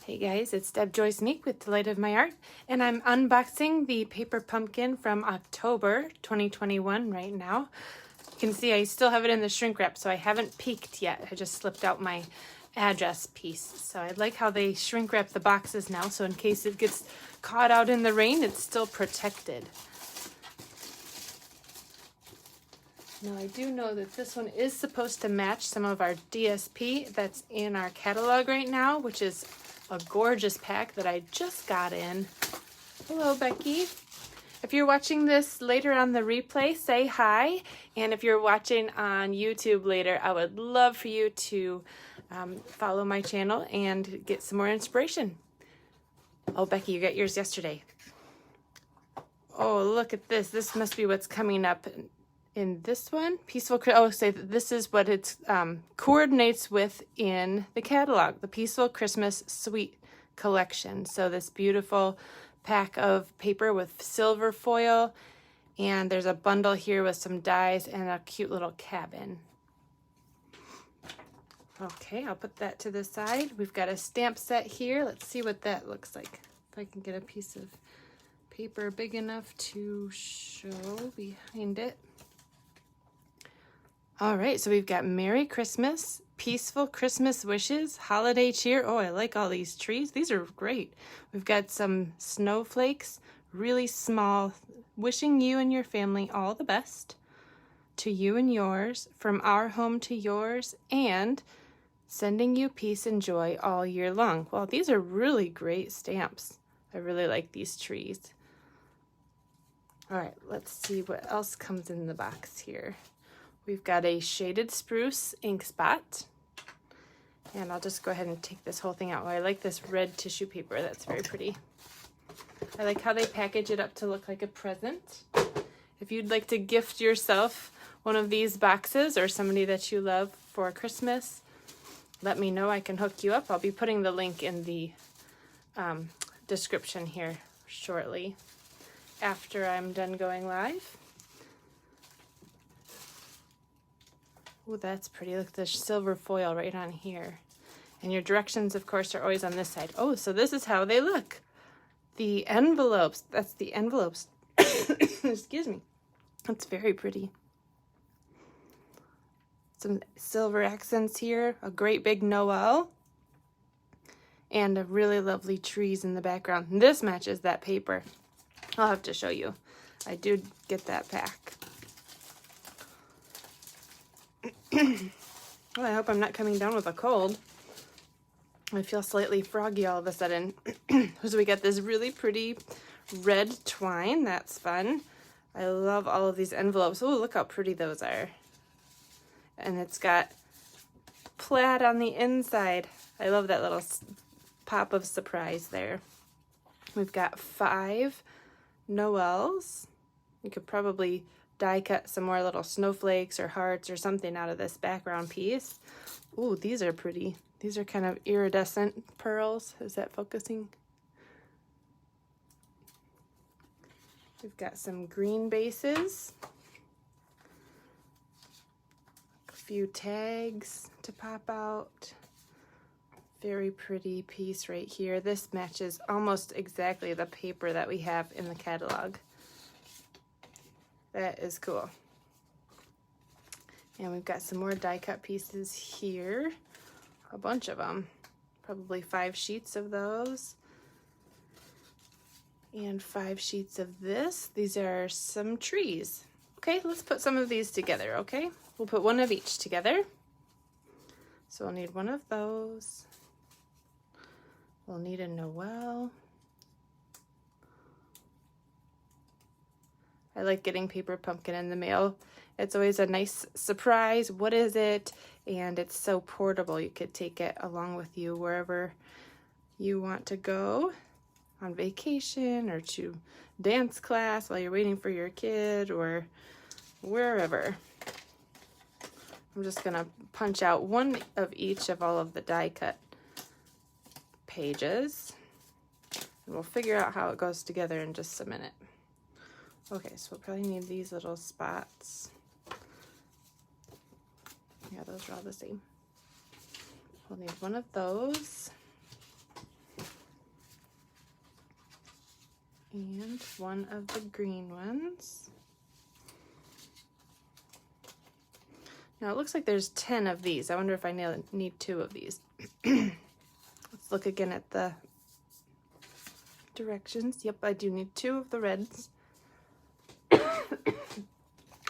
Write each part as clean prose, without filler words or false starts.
Hey guys, it's Deb Joyce Meek with Delight of My Art, and I'm unboxing the paper pumpkin from October 2021 right now. You can see I still have it in the shrink wrap, so I haven't peeked yet. I just slipped out my address piece. So I like how they shrink wrap the boxes now, so in case it gets caught out in the rain, it's still protected. Now I do know that this one is supposed to match some of our DSP that's in our catalog right now, which is a gorgeous pack that I just got in. Hello, Becky. If you're watching this later on the replay, say hi. And if you're watching on YouTube later, I would love for you to follow my channel and get some more inspiration. Oh, Becky, you got yours yesterday. Oh, look at this. This must be what's coming up in this one. Peaceful, say this is what it coordinates with in the catalog, the Peaceful Christmas Suite collection. So this beautiful pack of paper with silver foil, and there's a bundle here with some dies and a cute little cabin. Okay, I'll put that to the side. We've got a stamp set here. Let's see what that looks like. If I can get a piece of paper big enough to show behind it. All right, so we've got Merry Christmas, Peaceful Christmas Wishes, Holiday Cheer. Oh, I like all these trees. These are great. We've got some snowflakes, really small, wishing you and your family all the best, to you and yours, from our home to yours, and sending you peace and joy all year long. Well, these are really great stamps. I really like these trees. All right, let's see what else comes in the box here. We've got a shaded spruce ink spot, and I'll just go ahead and take this whole thing out. Oh, I like this red tissue paper. That's very pretty. I like how they package it up to look like a present. If you'd like to gift yourself one of these boxes or somebody that you love for Christmas, let me know. I can hook you up. I'll be putting the link in the description here shortly after I'm done going live. Oh, that's pretty. Look at the silver foil right on here. And your directions, of course, are always on this side. Oh, so this is how they look. The envelopes. That's the envelopes. Excuse me. That's very pretty. Some silver accents here. A great big Noel. And a really lovely trees in the background. And this matches that paper. I'll have to show you. I do get that pack. Well, I hope I'm not coming down with a cold. I feel slightly froggy all of a sudden. So we got this really pretty red twine. That's fun. I love all of these envelopes. Oh, look how pretty those are. And it's got plaid on the inside. I love that little pop of surprise there. We've got 5 Noels. You could probably die cut some more little snowflakes or hearts or something out of this background piece. Ooh, these are pretty. These are kind of iridescent pearls. Is that focusing? We've got some green bases. A few tags to pop out. Very pretty piece right here. This matches almost exactly the paper that we have in the catalog. That is cool. And we've got some more die cut pieces here. A bunch of them. Probably 5 sheets of those. And 5 sheets of this. These are some trees. Okay, let's put some of these together, okay? We'll put one of each together. So we'll need one of those. We'll need a Noel. I like getting paper pumpkin in the mail. It's always a nice surprise. What is it? And it's so portable. You could take it along with you wherever you want to go, on vacation or to dance class while you're waiting for your kid or wherever. I'm just gonna punch out one of each of all of the die cut pages, and we'll figure out how it goes together in just a minute. Okay, so we'll probably need these little spots. Yeah, those are all the same. We'll need one of those. And one of the green ones. Now it looks like there's 10 of these. I wonder if I need 2 of these. Let's look again at the directions. Yep, I do need 2 of the reds.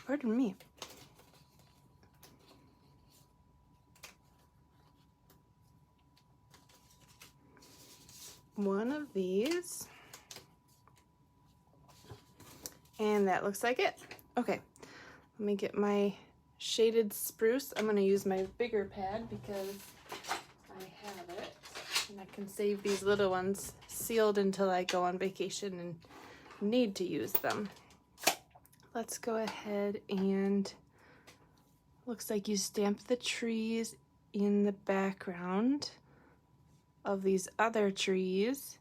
Pardon me. One of these. And that looks like it. Okay, let me get my shaded spruce. I'm going to use my bigger pad because I have it. And I can save these little ones sealed until I go on vacation and need to use them. Let's go ahead and looks like you stamped the trees in the background of these other trees,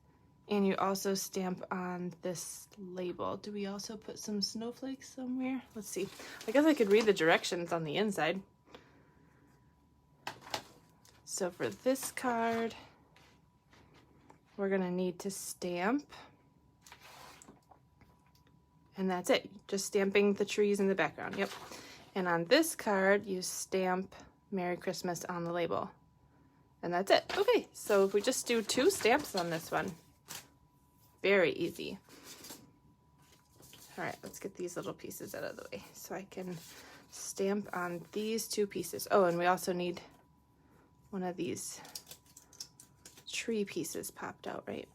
and you also stamp on this label. Do we also put some snowflakes somewhere? Let's see. I guess I could read the directions on the inside. So for this card, we're gonna need to stamp, and that's it. Just stamping the trees in the background, yep. And on this card, you stamp Merry Christmas on the label. And that's it. Okay, so if we just do 2 stamps on this one, very easy. All right, let's get these little pieces out of the way so I can stamp on these 2 pieces. Oh, and we also need one of these tree pieces popped out, right?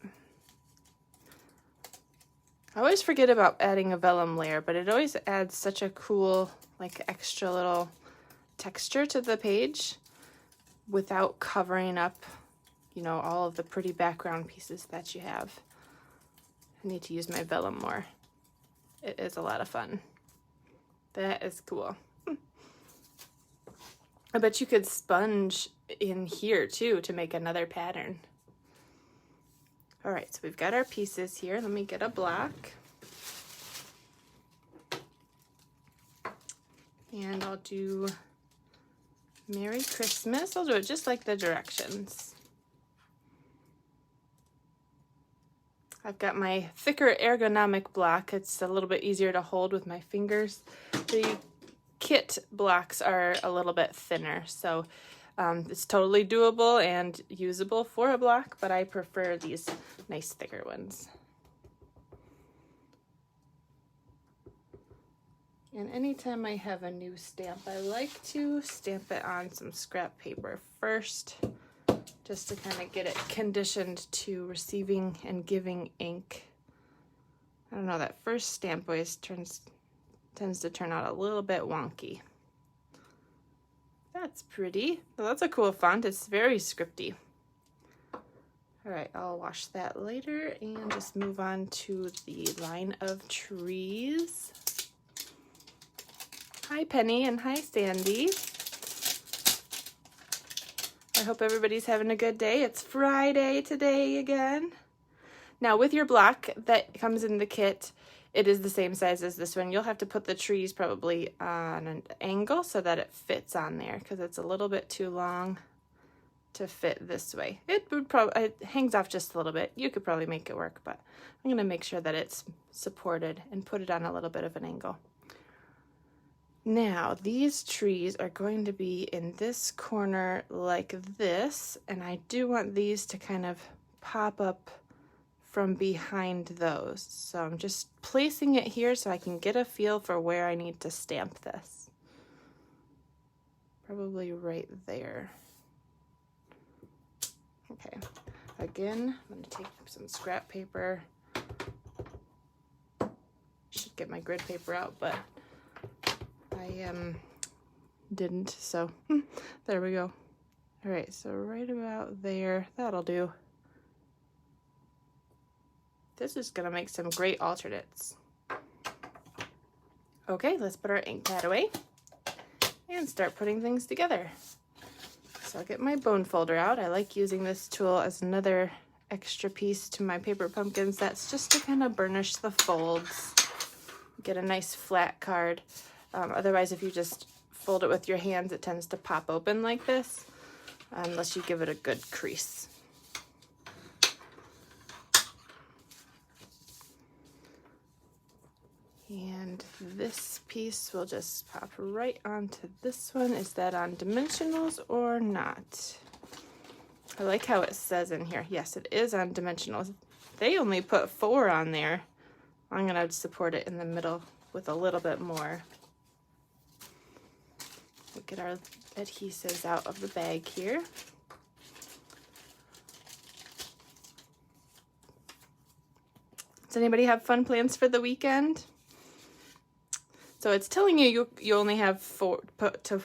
I always forget about adding a vellum layer, but it always adds such a cool, like, extra little texture to the page without covering up, you know, all of the pretty background pieces that you have. I need to use my vellum more. It is a lot of fun. That is cool. I bet you could sponge in here too to make another pattern. All right, so we've got our pieces here. Let me get a block. And I'll do Merry Christmas. I'll do it just like the directions. I've got my thicker ergonomic block. It's a little bit easier to hold with my fingers. The kit blocks are a little bit thinner, so it's totally doable and usable for a block, but I prefer these nice thicker ones. And anytime I have a new stamp, I like to stamp it on some scrap paper first, just to kind of get it conditioned to receiving and giving ink. I don't know, that first stamp always tends to turn out a little bit wonky. That's pretty. Well, that's a cool font. It's very scripty. All right, I'll wash that later and just move on to the line of trees. Hi, Penny, and hi, Sandy. I hope everybody's having a good day. It's Friday today again. Now, with your block that comes in the kit, it is the same size as this one. You'll have to put the trees probably on an angle so that it fits on there, because it's a little bit too long to fit this way. It hangs off just a little bit. You could probably make it work, but I'm going to make sure that it's supported and put it on a little bit of an angle. Now, these trees are going to be in this corner like this, and I do want these to kind of pop up from behind those. So I'm just placing it here so I can get a feel for where I need to stamp this. Probably right there. Okay, again, I'm going to take some scrap paper. Should get my grid paper out, but I didn't, so there we go. All right, so right about there, that'll do. This is gonna make some great alternates. Okay, let's put our ink pad away and start putting things together. So I'll get my bone folder out. I like using this tool as another extra piece to my paper pumpkin sets, just to kind of burnish the folds, get a nice flat card. Otherwise, if you just fold it with your hands, it tends to pop open like this, unless you give it a good crease. And this piece will just pop right onto this one. Is that on dimensionals or not? I like how it says in here. Yes, it is on dimensionals. They only put 4 on there. I'm gonna support it in the middle with a little bit more. We'll get our adhesives out of the bag here. Does anybody have fun plans for the weekend? So it's telling you you only have 4 to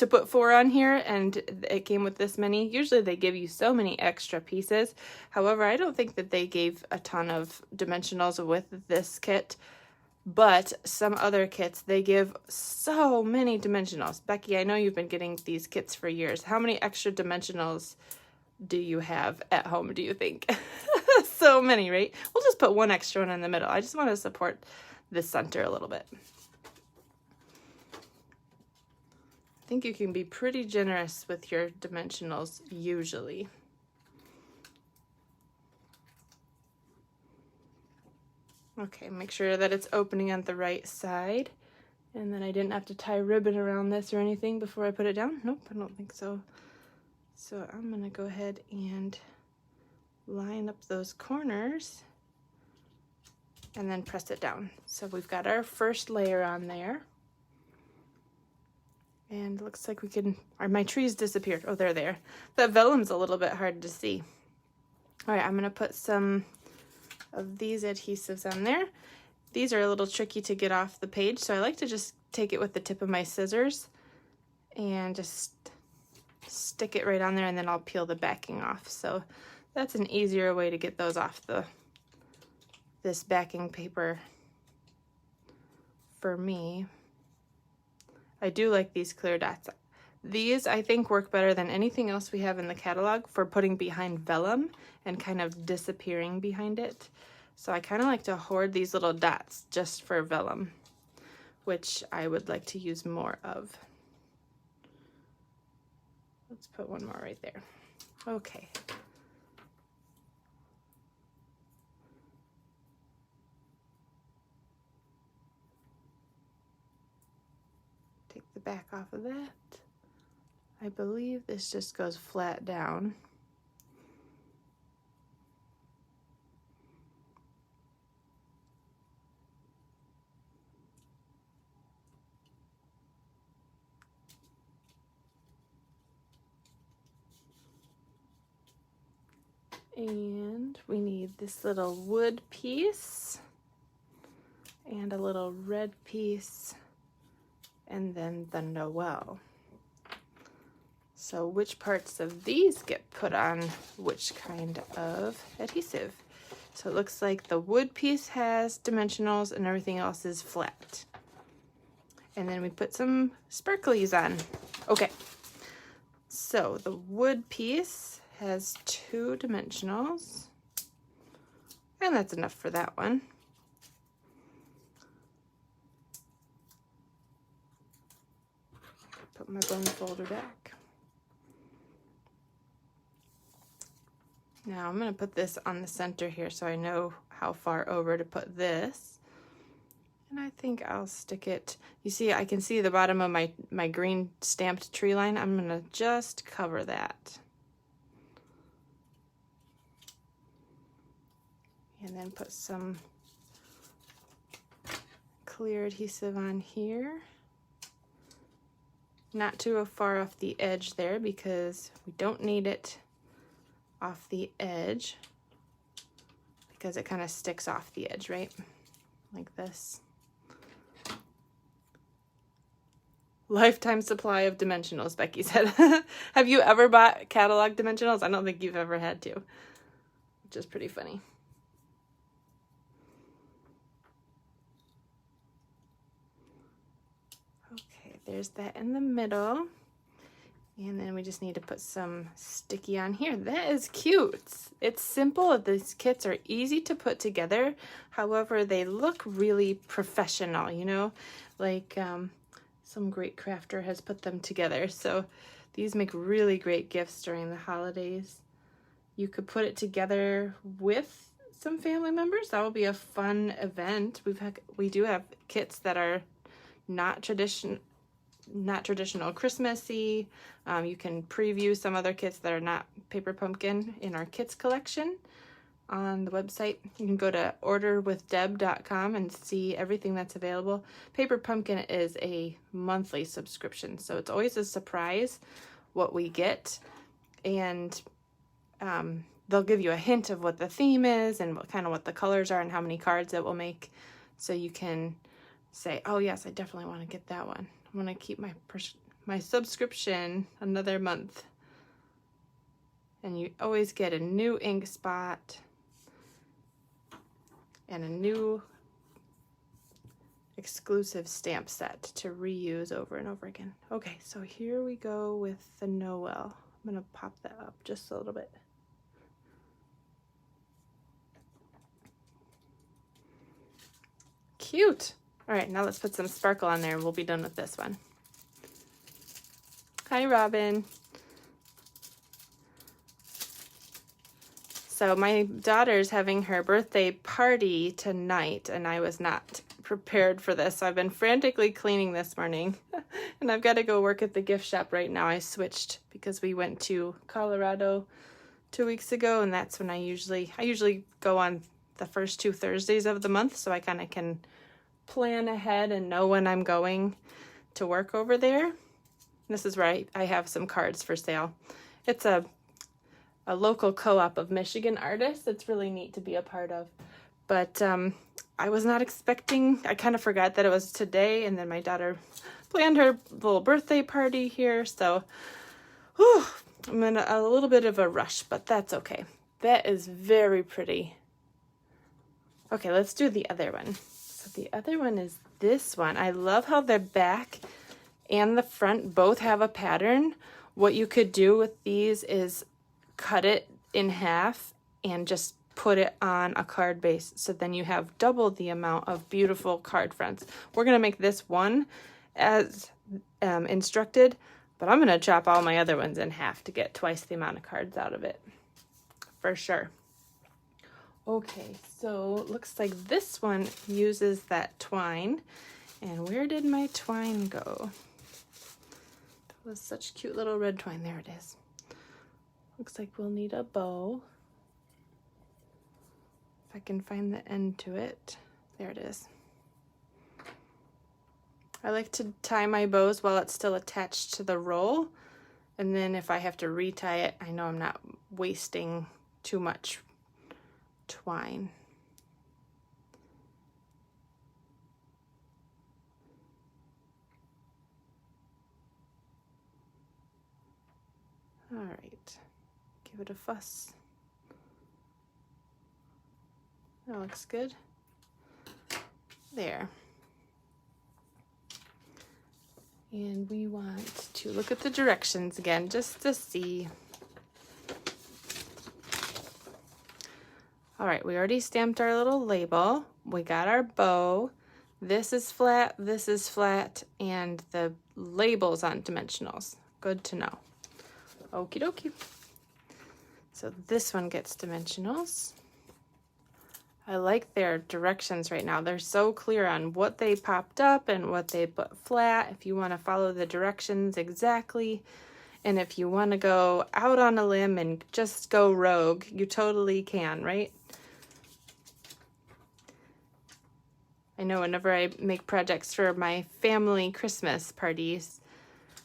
put 4 on here, and it came with this many. Usually they give you so many extra pieces. However, I don't think that they gave a ton of dimensionals with this kit, but some other kits, they give so many dimensionals. Becky, I know you've been getting these kits for years. How many extra dimensionals do you have at home, do you think? So many, right? We'll just put 1 extra one in the middle. I just want to support the center a little bit. I think you can be pretty generous with your dimensionals usually. Okay, make sure that it's opening on the right side, and then I didn't have to tie ribbon around this or anything before I put it down. Nope, I don't think so. So I'm gonna go ahead and line up those corners and then press it down. So we've got our first layer on there. And it looks like we can, my trees disappeared. Oh, they're there. The vellum's a little bit hard to see. All right, I'm gonna put some of these adhesives on there. These are a little tricky to get off the page, so I like to just take it with the tip of my scissors and just stick it right on there, and then I'll peel the backing off. So that's an easier way to get those off this backing paper for me. I do like these clear dots. These I think work better than anything else we have in the catalog for putting behind vellum and kind of disappearing behind it. So I kind of like to hoard these little dots just for vellum, which I would like to use more of. Let's put one more right there. Okay. Take the back off of that. I believe this just goes flat down. And we need this little wood piece and a little red piece, and then the Noel. So which parts of these get put on which kind of adhesive? So it looks like the wood piece has dimensionals and everything else is flat. And then we put some sparklies on. Okay, so the wood piece has 2 dimensionals, and that's enough for that one. Put my bone folder back. Now I'm going to put this on the center here so I know how far over to put this. And I think I'll stick it, you see, I can see the bottom of my green stamped tree line. I'm going to just cover that. And then put some clear adhesive on here. Not too far off the edge there because we don't need it off the edge because it kind of sticks off the edge, right? Like this. Lifetime supply of dimensionals, Becky said. Have you ever bought catalog dimensionals? I don't think you've ever had to, which is pretty funny. Okay, there's that in the middle. And then we just need to put some sticky on here. That is cute. It's simple. These kits are easy to put together. However, they look really professional, you know, like some great crafter has put them together. So these make really great gifts during the holidays. You could put it together with some family members. That will be a fun event. We do have kits that are not traditional Christmassy. You can preview some other kits that are not Paper Pumpkin in our kits collection on the website. You can go to orderwithdeb.com and see everything that's available. Paper Pumpkin is a monthly subscription, so it's always a surprise what we get, and they'll give you a hint of what the theme is and what the colors are and how many cards it will make, so you can say, oh yes, I definitely want to get that one. I want to keep my subscription another month. And you always get a new ink spot and a new exclusive stamp set to reuse over and over again. Okay, so here we go with the Noel. I'm going to pop that up just a little bit. Cute. All right, now let's put some sparkle on there and we'll be done with this one. Hi, Robin. So my daughter's having her birthday party tonight, and I was not prepared for this. So I've been frantically cleaning this morning, and I've got to go work at the gift shop right now. I switched because we went to Colorado 2 weeks ago, and that's when I usually go on the first 2 Thursdays of the month, so I kind of can plan ahead and know when I'm going to work over there. This is where I have some cards for sale. It's a local co-op of Michigan artists. It's really neat to be a part of. But I was not expecting, I kind of forgot that it was today, and then my daughter planned her little birthday party here, so I'm in a little bit of a rush, but that's okay. That is very pretty. Okay, let's do the other one. So the other one is this one. I love how the back and the front both have a pattern. What you could do with these is cut it in half and just put it on a card base, so then you have double the amount of beautiful card fronts. We're going to make this one as instructed, but I'm going to chop all my other ones in half to get twice the amount of cards out of it, for sure. Okay, so it looks like this one uses that twine. And where did my twine go? That was such cute little red twine. There it is. Looks like we'll need a bow. If I can find the end to it. There it is. I like to tie my bows while it's still attached to the roll. And then if I have to retie it, I know I'm not wasting too much twine. All right, give it a fuss. That looks good. There. And we want to look at the directions again, just to see. All right, we already stamped our little label. We got our bow. This is flat, and the label's on dimensionals. Good to know. Okie dokie. So this one gets dimensionals. I like their directions right now. They're so clear on what they popped up and what they put flat. If you want to follow the directions exactly, and if you want to go out on a limb and just go rogue, you totally can, right? I know whenever I make projects for my family Christmas parties,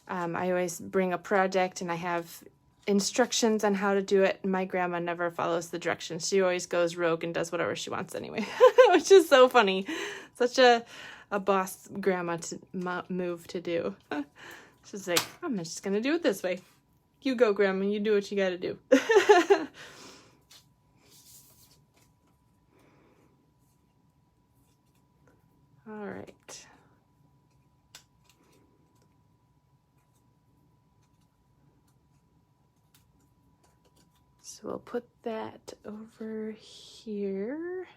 I always bring a project and I have instructions on how to do it. My grandma never follows the directions. She always goes rogue and does whatever she wants anyway, which is so funny. Such a boss grandma move to do. She's like, I'm just going to do it this way. You go, Grandma. You do what you got to do. All right. So we'll put that over here.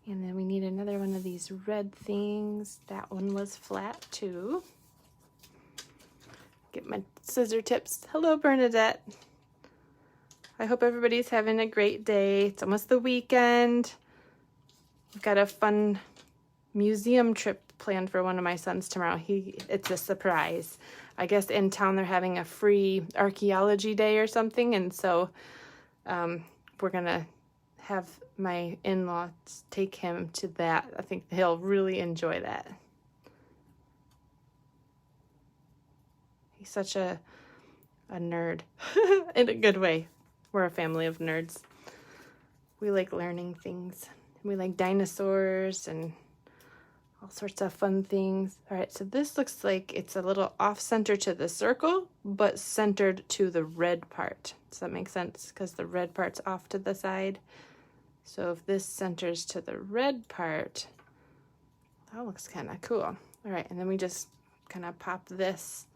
And then we need another one of these red things. That one was flat too. Get my scissor tips. Hello, Bernadette. I hope everybody's having a great day. It's almost the weekend. We've got a fun museum trip planned for one of my sons tomorrow. It's a surprise. I guess in town they're having a free archaeology day or something, and so we're gonna have my in-laws take him to that. I think he'll really enjoy that. He's such a nerd in a good way. We're a family of nerds. We like learning things. We like dinosaurs and all sorts of fun things. All right, so this looks like it's a little off-center to the circle, but centered to the red part. Does that make sense? Because the red part's off to the side. So if this centers to the red part, that looks kind of cool. All right, and then we just kind of pop this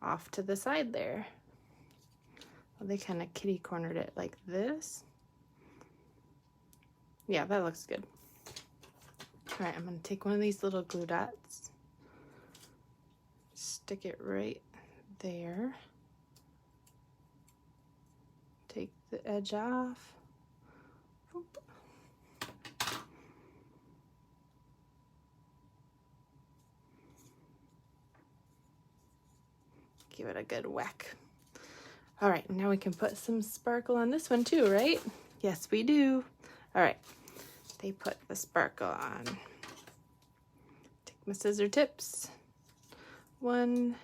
off to the side there. Well, they kind of kitty cornered it like this. Yeah, that looks good. All right, I'm going to take one of these little glue dots, stick it right there, take the edge off. Oop. Give it a good whack. All right, now we can put some sparkle on this one too, right? Yes, we do. All right, they put the sparkle on. Take my scissor tips. One.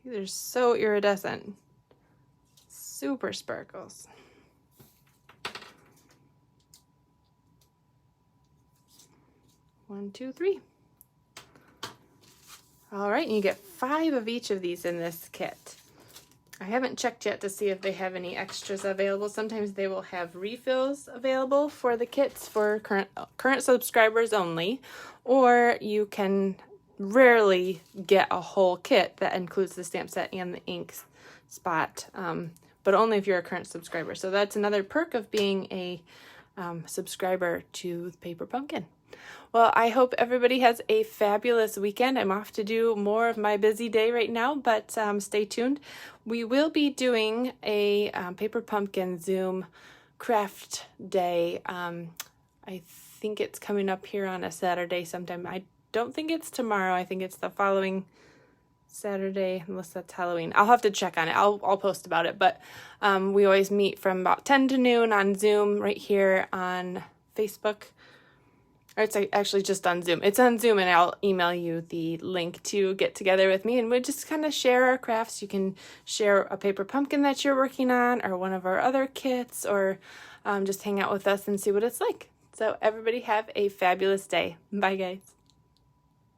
These are so iridescent. Super sparkles. One, two, three. All right, and you get 5 of each of these in this kit. I haven't checked yet to see if they have any extras available. Sometimes they will have refills available for the kits for current subscribers only, or you can rarely get a whole kit that includes the stamp set and the ink spot, but only if you're a current subscriber. So that's another perk of being a subscriber to Paper Pumpkin. Well, I hope everybody has a fabulous weekend. I'm off to do more of my busy day right now, but stay tuned. We will be doing a Paper Pumpkin Zoom craft day. I think it's coming up here on a Saturday sometime. I don't think it's tomorrow. I think it's the following Saturday, unless that's Halloween. I'll have to check on it. I'll post about it, but we always meet from about 10 to noon on Zoom right here on Facebook. Or it's actually just on Zoom. It's on Zoom, and I'll email you the link to get together with me, and we'll just kind of share our crafts. You can share a paper pumpkin that you're working on, or one of our other kits, or just hang out with us and see what it's like. So everybody have a fabulous day. Bye, guys.